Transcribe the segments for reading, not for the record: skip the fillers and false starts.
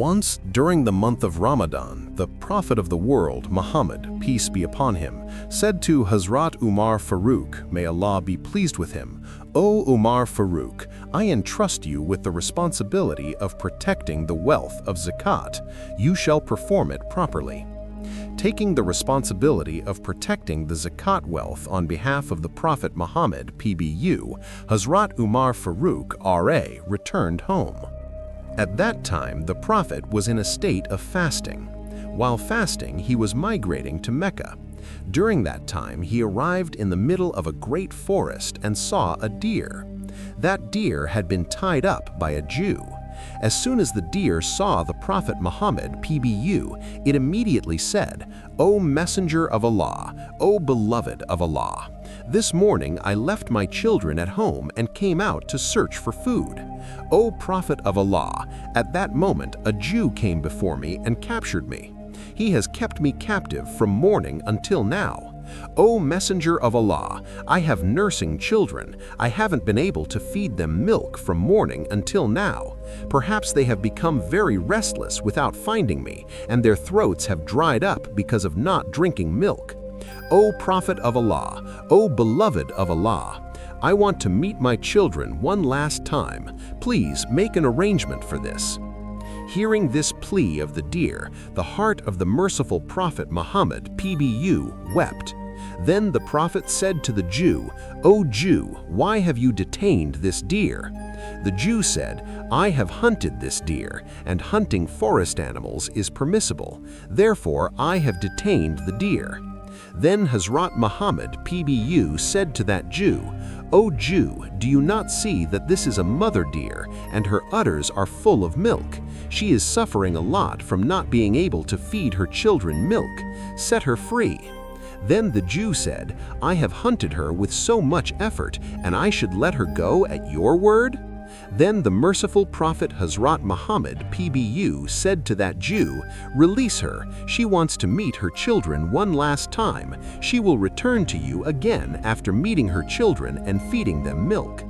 Once, during the month of Ramadan, the Prophet of the world, Muhammad, peace be upon him, said to Hazrat Umar Farooq, may Allah be pleased with him, "O Umar Farooq, I entrust you with the responsibility of protecting the wealth of zakat. You shall perform it properly." Taking the responsibility of protecting the zakat wealth on behalf of the Prophet Muhammad, PBU, Hazrat Umar Farooq, RA, returned home. At that time, the Prophet was in a state of fasting. While fasting, he was migrating to Mecca. During that time, he arrived in the middle of a great forest and saw a deer. That deer had been tied up by a Jew. As soon as the deer saw the Prophet Muhammad, PBU, it immediately said, "O Messenger of Allah, O Beloved of Allah, this morning I left my children at home and came out to search for food. O Prophet of Allah, at that moment a Jew came before me and captured me. He has kept me captive from morning until now. O Messenger of Allah, I have nursing children. I haven't been able to feed them milk from morning until now. Perhaps they have become very restless without finding me, and their throats have dried up because of not drinking milk. O Prophet of Allah, O Beloved of Allah, I want to meet my children one last time. Please make an arrangement for this." Hearing this plea of the deer, the heart of the merciful Prophet Muhammad, PBU, wept. Then the Prophet said to the Jew, "O Jew, why have you detained this deer?" The Jew said, "I have hunted this deer, and hunting forest animals is permissible. Therefore, I have detained the deer." Then Hazrat Muhammad, PBU, said to that Jew, "O Jew, do you not see that this is a mother deer, and her udders are full of milk? She is suffering a lot from not being able to feed her children milk. Set her free." Then the Jew said, "I have hunted her with so much effort, and I should let her go at your word?" Then the merciful Prophet Hazrat Muhammad, PBU, said to that Jew, "Release her. She wants to meet her children one last time. She will return to you again after meeting her children and feeding them milk."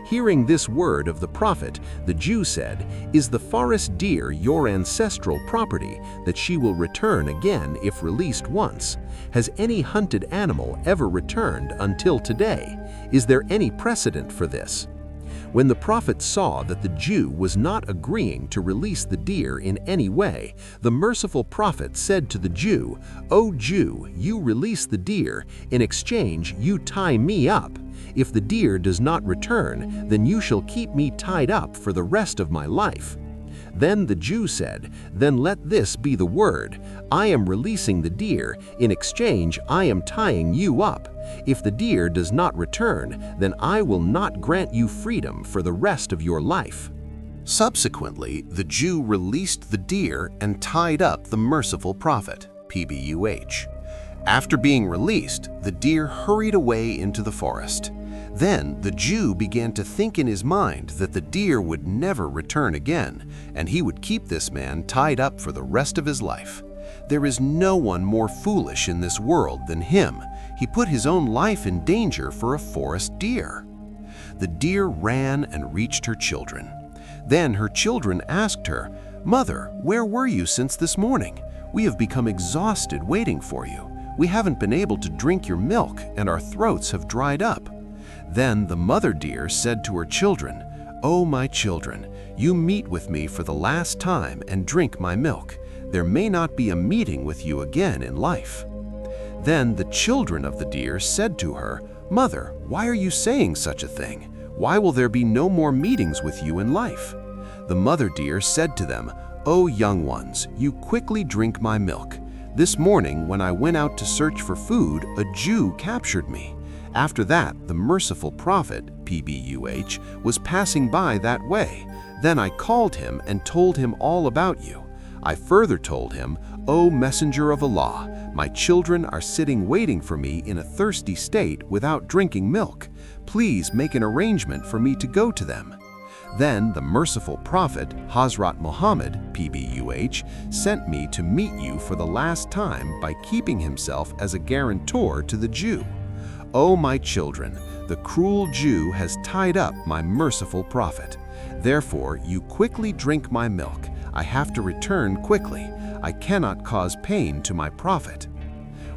Hearing this word of the Prophet, the Jew said, "Is the forest deer your ancestral property, that she will return again if released once? Has any hunted animal ever returned until today? Is there any precedent for this?" When the Prophet saw that the Jew was not agreeing to release the deer in any way, the merciful Prophet said to the Jew, "O Jew, you release the deer, in exchange you tie me up. If the deer does not return, then you shall keep me tied up for the rest of my life." Then the Jew said, "Then let this be the word. I am releasing the deer, in exchange I am tying you up. If the deer does not return, then I will not grant you freedom for the rest of your life." Subsequently, the Jew released the deer and tied up the merciful Prophet, PBUH. After being released, the deer hurried away into the forest. Then the Jew began to think in his mind that the deer would never return again, and he would keep this man tied up for the rest of his life. There is no one more foolish in this world than him. He put his own life in danger for a forest deer. The deer ran and reached her children. Then her children asked her, "Mother, where were you since this morning? We have become exhausted waiting for you. We haven't been able to drink your milk, and our throats have dried up." Then the mother deer said to her children, "O my children, you meet with me for the last time and drink my milk. There may not be a meeting with you again in life." Then the children of the deer said to her, "Mother, why are you saying such a thing? Why will there be no more meetings with you in life?" The mother deer said to them, "O young ones, you quickly drink my milk. This morning when I went out to search for food, a Jew captured me. After that, the merciful Prophet, PBUH, was passing by that way. Then I called him and told him all about you. I further told him, 'O Messenger of Allah, my children are sitting waiting for me in a thirsty state without drinking milk. Please make an arrangement for me to go to them.' Then the merciful Prophet, Hazrat Muhammad, PBUH, sent me to meet you for the last time by keeping himself as a guarantor to the Jew. O my children, the cruel Jew has tied up my merciful Prophet. Therefore, you quickly drink my milk. I have to return quickly. I cannot cause pain to my prophet."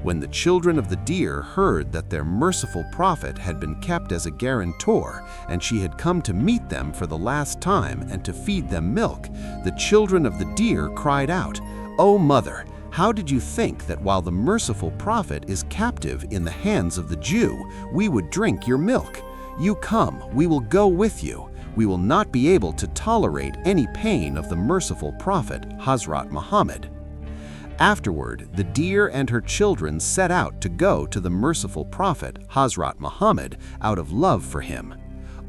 When the children of the deer heard that their merciful prophet had been kept as a guarantor and she had come to meet them for the last time and to feed them milk, the children of the deer cried out, "O mother, how did you think that while the merciful prophet is captive in the hands of the Jew, we would drink your milk? You come, we will go with you. We will not be able to tolerate any pain of the merciful prophet, Hazrat Muhammad." Afterward, the deer and her children set out to go to the merciful prophet, Hazrat Muhammad, out of love for him.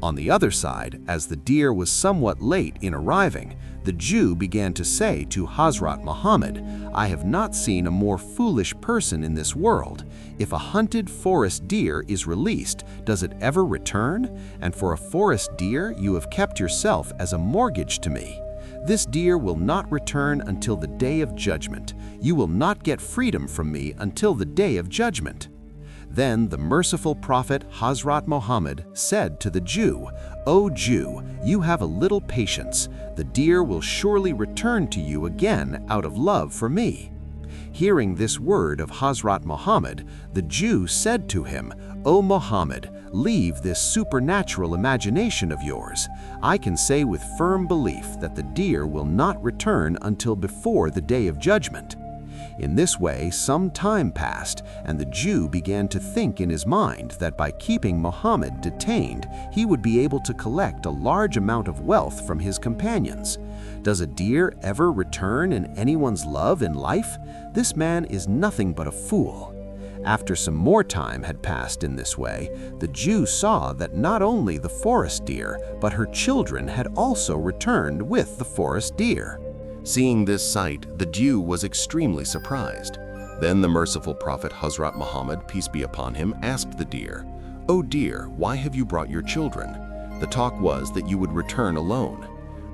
On the other side, as the deer was somewhat late in arriving, the Jew began to say to Hazrat Muhammad, "I have not seen a more foolish person in this world. If a hunted forest deer is released, does it ever return? And for a forest deer, you have kept yourself as a mortgage to me. This deer will not return until the day of judgment. You will not get freedom from me until the day of judgment." Then the merciful prophet Hazrat Muhammad said to the Jew, "O Jew, you have a little patience. The deer will surely return to you again out of love for me." Hearing this word of Hazrat Muhammad, the Jew said to him, "O Muhammad, leave this supernatural imagination of yours. I can say with firm belief that the deer will not return until before the day of judgment." In this way, some time passed, and the Jew began to think in his mind that by keeping Muhammad detained, he would be able to collect a large amount of wealth from his companions. Does a deer ever return in anyone's love in life? This man is nothing but a fool. After some more time had passed in this way, the Jew saw that not only the forest deer, but her children had also returned with the forest deer. Seeing this sight, the Jew was extremely surprised. Then the merciful prophet Hazrat Muhammad, peace be upon him, asked the deer, "O deer, why have you brought your children? The talk was that you would return alone."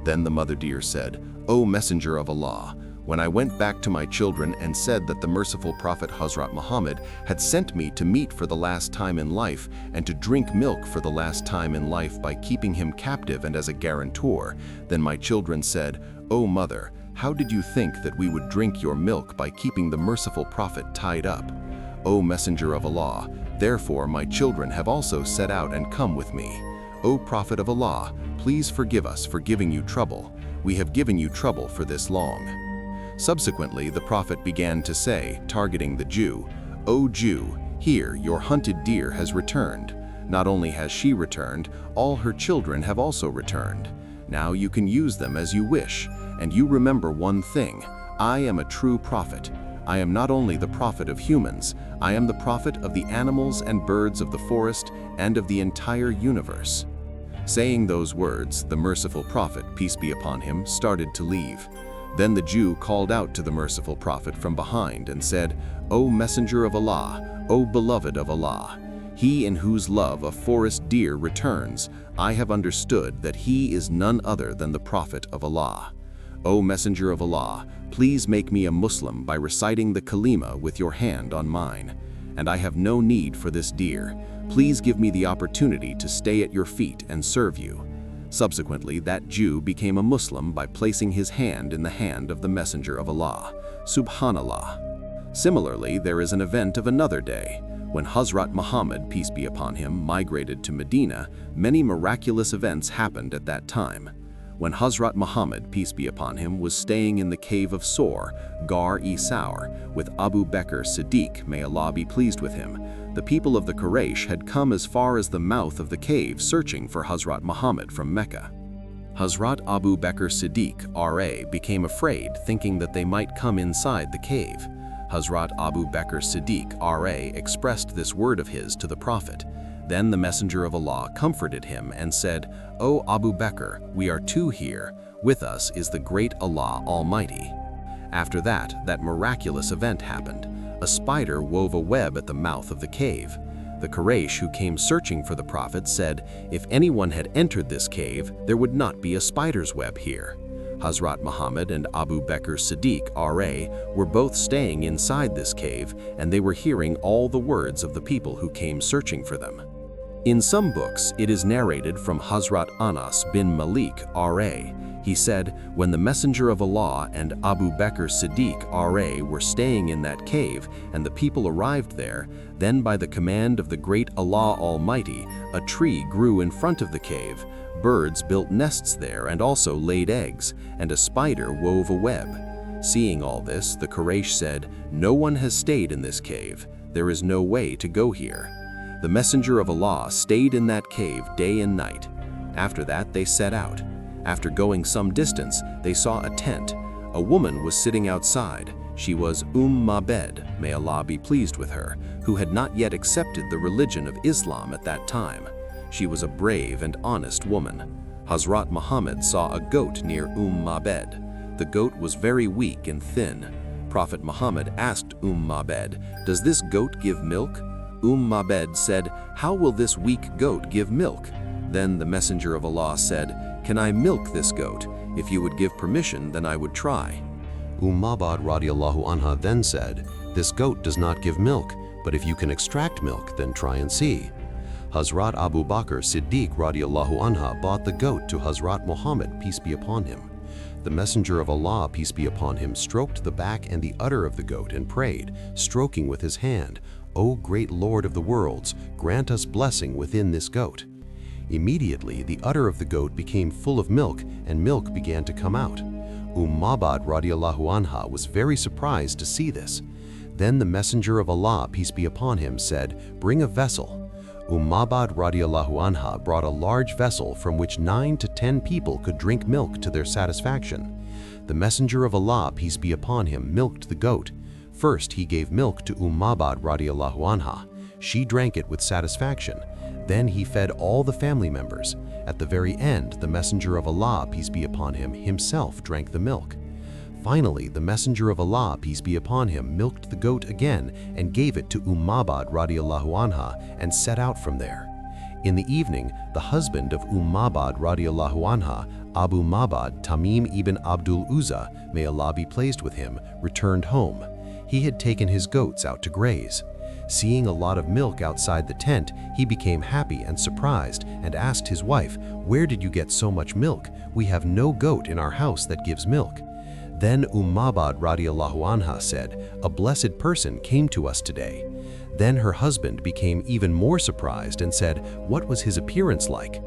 Then the mother deer said, "O messenger of Allah, when I went back to my children and said that the merciful prophet Hazrat Muhammad had sent me to meet for the last time in life and to drink milk for the last time in life by keeping him captive and as a guarantor, then my children said, 'O mother, how did you think that we would drink your milk by keeping the merciful prophet tied up? O messenger of Allah, therefore my children have also set out and come with me. O prophet of Allah, please forgive us for giving you trouble. We have given you trouble for this long." Subsequently, the prophet began to say, targeting the Jew, "O Jew, here your hunted deer has returned. Not only has she returned, all her children have also returned. Now you can use them as you wish, and you remember one thing, I am a true prophet. I am not only the prophet of humans, I am the prophet of the animals and birds of the forest and of the entire universe." Saying those words, the merciful prophet, peace be upon him, started to leave. Then the Jew called out to the merciful prophet from behind and said, "O messenger of Allah, O beloved of Allah, he in whose love a forest deer returns, I have understood that he is none other than the prophet of Allah. O messenger of Allah, please make me a Muslim by reciting the kalima with your hand on mine. And I have no need for this deer. Please give me the opportunity to stay at your feet and serve you." Subsequently, that Jew became a Muslim by placing his hand in the hand of the messenger of Allah. Subhanallah. Similarly, there is an event of another day. When Hazrat Muhammad, peace be upon him, migrated to Medina, many miraculous events happened at that time. When Hazrat Muhammad, peace be upon him, was staying in the cave of Sor, Gar-e-Saur, with Abu Bakr Siddiq, may Allah be pleased with him, the people of the Quraysh had come as far as the mouth of the cave searching for Hazrat Muhammad from Mecca. Hazrat Abu Bakr Siddiq, R.A., became afraid, thinking that they might come inside the cave. Hazrat Abu Bakr Siddiq, R.A., expressed this word of his to the Prophet. Then the Messenger of Allah comforted him and said, "O Abu Bakr, we are two here. With us is the great Allah Almighty." After that miraculous event happened. A spider wove a web at the mouth of the cave. The Quraysh who came searching for the Prophet said, if anyone had entered this cave, there would not be a spider's web here. Hazrat Muhammad and Abu Bakr Siddiq, R.A., were both staying inside this cave, and they were hearing all the words of the people who came searching for them. In some books, it is narrated from Hazrat Anas bin Malik R.A. He said, when the Messenger of Allah and Abu Bakr Siddiq R.A. were staying in that cave and the people arrived there, then by the command of the great Allah Almighty, a tree grew in front of the cave. Birds built nests there and also laid eggs, and a spider wove a web. Seeing all this, the Quraysh said, "No one has stayed in this cave. There is no way to go here." The Messenger of Allah stayed in that cave day and night. After that, they set out. After going some distance, they saw a tent. A woman was sitting outside. She was Mabed, may Allah be pleased with her, who had not yet accepted the religion of Islam at that time. She was a brave and honest woman. Hazrat Muhammad saw a goat near Mabed. The goat was very weak and thin. Prophet Muhammad asked Mabed, "Does this goat give milk?" Mabed said, "How will this weak goat give milk?" Then the Messenger of Allah said, "Can I milk this goat? If you would give permission, then I would try." Mabed radiallahu anha then said, "This goat does not give milk, but if you can extract milk, then try and see." Hazrat Abu Bakr Siddiq radiallahu anha brought the goat to Hazrat Muhammad, peace be upon him. The Messenger of Allah, peace be upon him, stroked the back and the udder of the goat and prayed, stroking with his hand, "O great Lord of the worlds, grant us blessing within this goat." Immediately, the udder of the goat became full of milk, and milk began to come out. Mabed radiallahu anha was very surprised to see this. Then the Messenger of Allah, peace be upon him, said, "Bring a vessel." Mabed radiallahu anha brought a large vessel from which 9 to 10 people could drink milk to their satisfaction. The Messenger of Allah, peace be upon him, milked the goat. First, he gave milk to Mabed radiallahu anha. She drank it with satisfaction. Then he fed all the family members. At the very end, the Messenger of Allah, peace be upon him, himself drank the milk. Finally, the Messenger of Allah, peace be upon him, milked the goat again and gave it to Mabed radiallahu anha and set out from there. In the evening, the husband of Mabed radiallahu anha, Abu Mabed Tamim ibn Abdul Uzza, may Allah be pleased with him, returned home. He had taken his goats out to graze. Seeing a lot of milk outside the tent, he became happy and surprised and asked his wife, "Where did you get so much milk? We have no goat in our house that gives milk." Then Mabed radiallahu anha said, "A blessed person came to us today." Then her husband became even more surprised and said, "What was his appearance like?"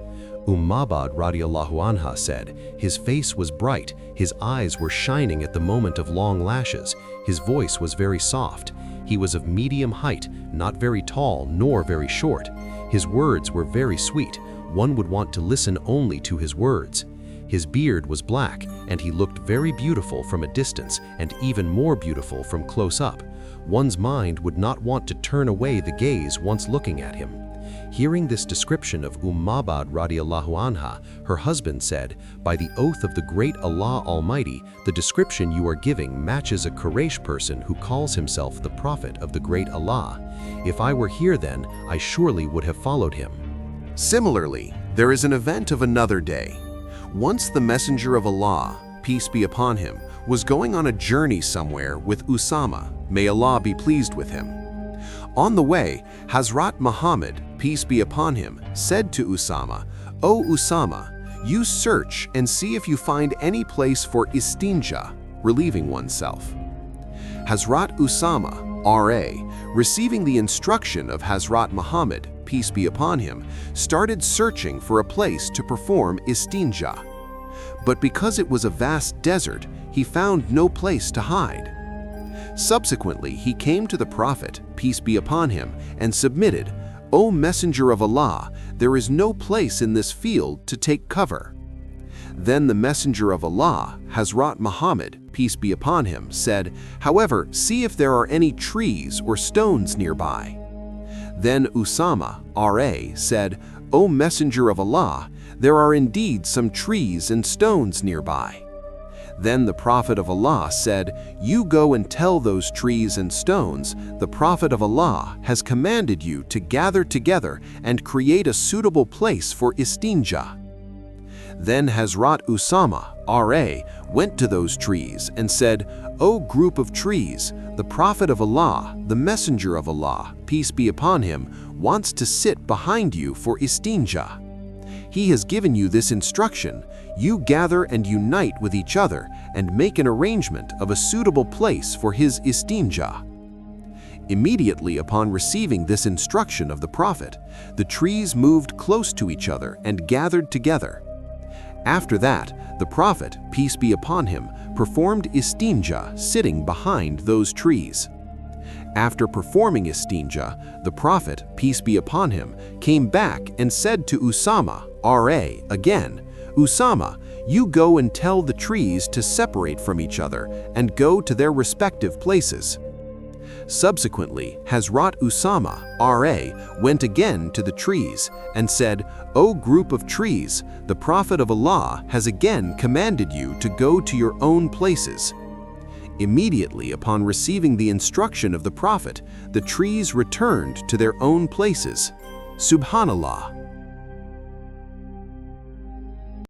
Mabed radiallahu anha said, "His face was bright, his eyes were shining at the moment of long lashes, his voice was very soft. He was of medium height, not very tall nor very short. His words were very sweet. One would want to listen only to his words. His beard was black, and he looked very beautiful from a distance and even more beautiful from close up. One's mind would not want to turn away the gaze once looking at him." Hearing this description of Mabed radiallahu anha, her husband said, "By the oath of the great Allah Almighty, the description you are giving matches a Quraysh person who calls himself the Prophet of the great Allah. If I were here then, I surely would have followed him." Similarly, there is an event of another day. Once the Messenger of Allah, peace be upon him, was going on a journey somewhere with Usama, may Allah be pleased with him. On the way, Hazrat Muhammad, peace be upon him, said to Usama, "O Usama, you search and see if you find any place for istinja, relieving oneself." Hazrat Usama, R.A., receiving the instruction of Hazrat Muhammad, peace be upon him, started searching for a place to perform istinja. But because it was a vast desert, he found no place to hide. Subsequently, he came to the Prophet, peace be upon him, and submitted, "O Messenger of Allah, there is no place in this field to take cover." Then the Messenger of Allah, Hazrat Muhammad, peace be upon him, said, "However, see if there are any trees or stones nearby." Then Usama, R.A., said, "O Messenger of Allah, there are indeed some trees and stones nearby." Then the Prophet of Allah said, "You go and tell those trees and stones, the Prophet of Allah has commanded you to gather together and create a suitable place for istinja." Then Hazrat Usama, R.A., went to those trees and said, "O group of trees, the Prophet of Allah, the Messenger of Allah, peace be upon him, wants to sit behind you for istinja. He has given you this instruction. You gather and unite with each other and make an arrangement of a suitable place for his istinja." Immediately upon receiving this instruction of the Prophet, the trees moved close to each other and gathered together. After that, the Prophet, peace be upon him, performed istinja sitting behind those trees. After performing istinja, the Prophet, peace be upon him, came back and said to Usama, R.A., again, "Usama, you go and tell the trees to separate from each other and go to their respective places." Subsequently, Hazrat Usama, R.A., went again to the trees and said, "O group of trees, the Prophet of Allah has again commanded you to go to your own places." Immediately upon receiving the instruction of the Prophet, the trees returned to their own places. Subhanallah.